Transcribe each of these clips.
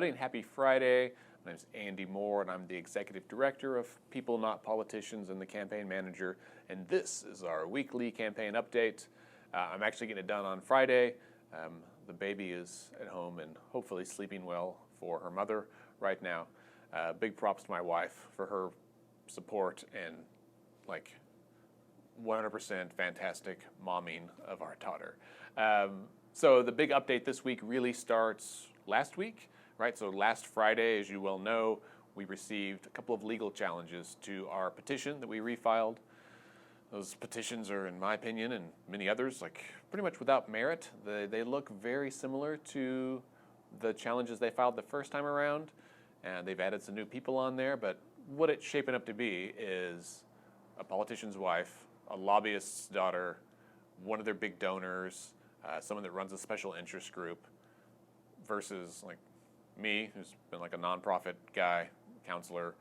everybody, and happy Friday. My name is Andy Moore, and I'm the Executive Director of People Not Politicians and the Campaign Manager, and this is our weekly campaign update. I'm actually getting it done on Friday. The baby is at home and hopefully sleeping well for her mother right now. Big props to my wife for her support and 100% fantastic momming of our daughter. So the big update this week really starts last week, right? So last Friday, as you well know, we received a couple of legal challenges to our petition that we refiled. Those petitions are, in my opinion, and many others, pretty much without merit. They look very similar to the challenges they filed the first time around, and they've added some new people on there, but what it's shaping up to be is a politician's wife, a lobbyist's daughter, one of their big donors, someone that runs a special interest group, versus me, who's been a nonprofit guy, counselor.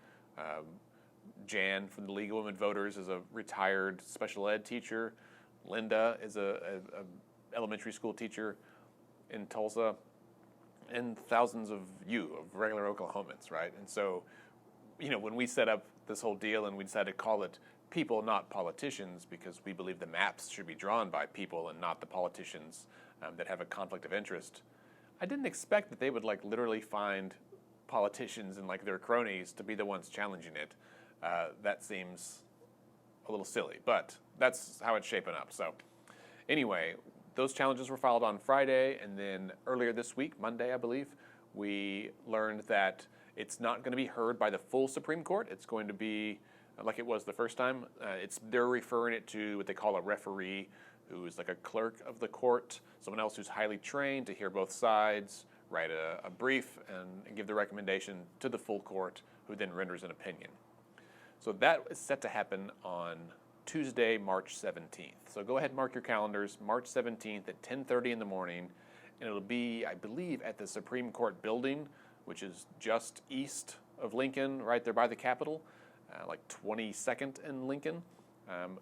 Jan from the League of Women Voters is a retired special ed teacher. Linda is a elementary school teacher in Tulsa, and thousands of regular Oklahomans, right? And so, when we set up this whole deal and we decided to call it People Not Politicians, because we believe the maps should be drawn by people and not the politicians that have a conflict of interest, I didn't expect that they would literally find politicians and their cronies to be the ones challenging it. That seems a little silly, but that's how it's shaping up. So anyway, those challenges were filed on Friday, and then earlier this week, Monday, I believe, we learned that it's not going to be heard by the full Supreme Court. It's going to be like it was the first time. They're referring it to what they call a referee, who is a clerk of the court, someone else who's highly trained to hear both sides, write a brief, and give the recommendation to the full court, who then renders an opinion. So that is set to happen on Tuesday, March 17th. So go ahead and mark your calendars, March 17th at 10:30 in the morning, and it'll be, I believe, at the Supreme Court building, which is just east of Lincoln, right there by the Capitol, 22nd and Lincoln.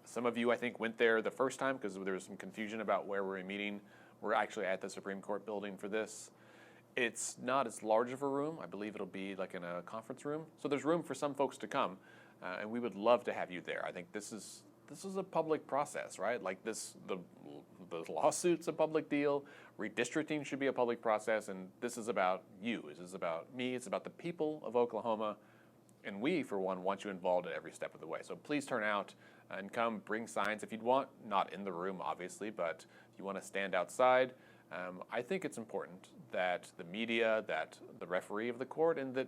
Some of you, I think, went there the first time because there was some confusion about where we're meeting. We're actually at the Supreme Court building for this. It's not as large of a room. I believe it'll be in a conference room. So there's room for some folks to come, and we would love to have you there. I think this is a public process, right? The lawsuit's a public deal. Redistricting should be a public process, and this is about you. This is about me. It's about the people of Oklahoma, and we, for one, want you involved at every step of the way. So please turn out and come, bring signs if you'd want, not in the room, obviously, but if you want to stand outside. I think it's important that the media, that the referee of the court, and that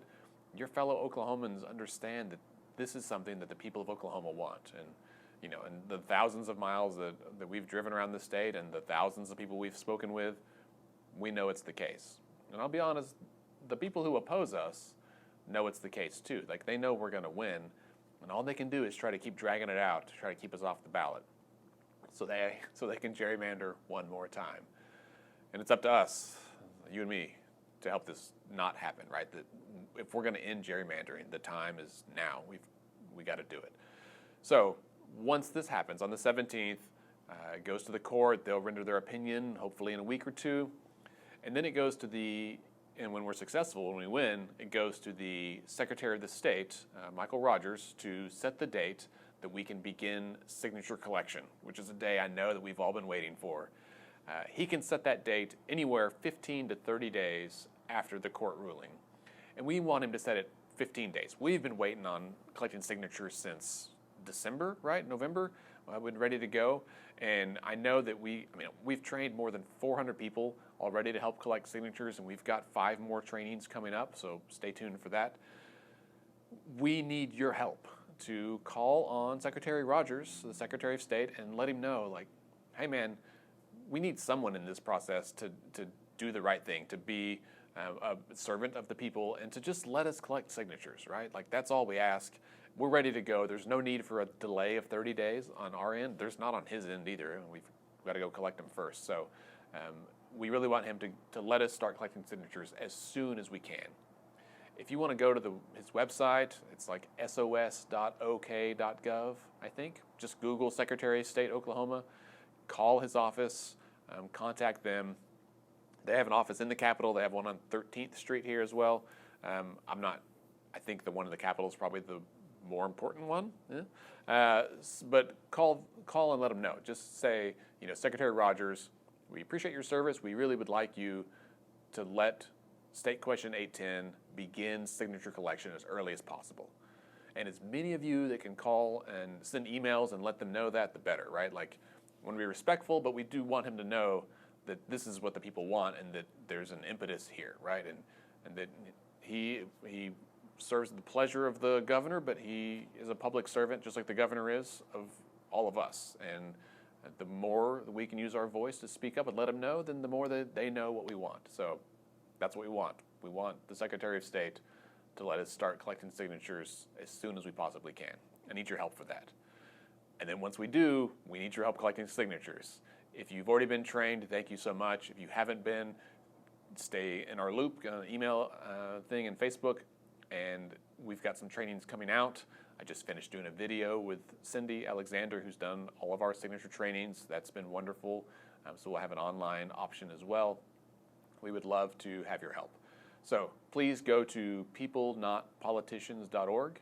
your fellow Oklahomans understand that this is something that the people of Oklahoma want. And and the thousands of miles that we've driven around the state and the thousands of people we've spoken with, we know it's the case. And I'll be honest, the people who oppose us know it's the case too. They know we're going to win, and all they can do is try to keep dragging it out to try to keep us off the ballot, so they can gerrymander one more time. And it's up to us, you and me, to help this not happen, right? That if we're going to end gerrymandering, the time is now. We got to do it. So once this happens on the 17th, it goes to the court. They'll render their opinion, hopefully in a week or two, and then it goes to and when we're successful, when we win, it goes to the Secretary of the State, Michael Rogers, to set the date that we can begin signature collection, which is a day I know that we've all been waiting for. He can set that date anywhere 15 to 30 days after the court ruling. And we want him to set it 15 days. We've been waiting on collecting signatures since December, right? November. We've been ready to go. And I know that we've trained more than 400 people already to help collect signatures, and we've got 5 more trainings coming up, so stay tuned for that. We need your help to call on Secretary Rogers, the Secretary of State, and let him know, hey man, we need someone in this process to do the right thing, to be a servant of the people, and to just let us collect signatures, right? That's all we ask. We're ready to go. There's no need for a delay of 30 days on our end. There's not on his end either. We've got to go collect them first. So we really want him to let us start collecting signatures as soon as we can. If you want to go to his website, it's sos.ok.gov, I think. Just Google Secretary of State, Oklahoma, call his office, contact them. They have an office in the Capitol. They have one on 13th Street here as well. I think the one in the Capitol is probably the more important one. Yeah. But call and let them know. Just say, Secretary Rogers, we appreciate your service. We really would like you to let State Question 810 begin signature collection as early as possible. And as many of you that can call and send emails and let them know that, the better, right? Like, we want to be respectful, but we do want him to know that this is what the people want and that there's an impetus here, right? And that he serves the pleasure of the governor, but he is a public servant, just like the governor is of all of us. And the more that we can use our voice to speak up and let them know, then the more that they know what we want. So that's what we want. We want the Secretary of State to let us start collecting signatures as soon as we possibly can. I need your help for that. And then once we do, we need your help collecting signatures. If you've already been trained, thank you so much. If you haven't been, stay in our loop, email thing and Facebook. And we've got some trainings coming out. I just finished doing a video with Cindy Alexander, who's done all of our signature trainings. That's been wonderful. So we'll have an online option as well. We would love to have your help. So please go to peoplenotpoliticians.org.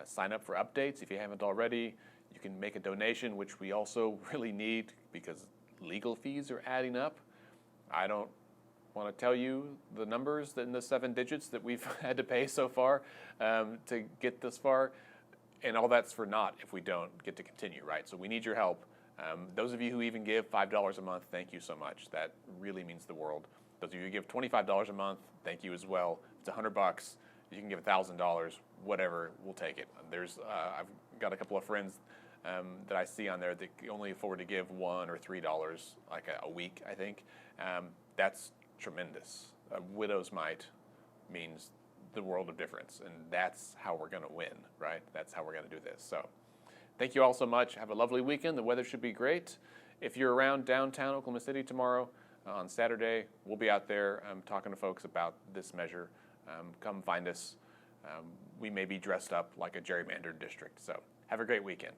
Sign up for updates if you haven't already. You can make a donation, which we also really need because legal fees are adding up. I don't want to tell you the numbers in the 7 digits that we've had to pay so far to get this far. And all that's for naught if we don't get to continue, right? So we need your help. Those of you who even give $5 a month, thank you so much. That really means the world. Those of you who give $25 a month, thank you as well. If it's $100, you can give $1,000, whatever, we'll take it. I've got a couple of friends that I see on there that can only afford to give $1 or $3 like a week, I think. That's tremendous. A widow's mite means the world of difference, and that's how we're going to win, right? That's how we're going to do this. So thank you all so much. Have a lovely weekend. The weather should be great. If you're around downtown Oklahoma City tomorrow, on Saturday, we'll be out there talking to folks about this measure. Come find us. We may be dressed up like a gerrymandered district. So have a great weekend.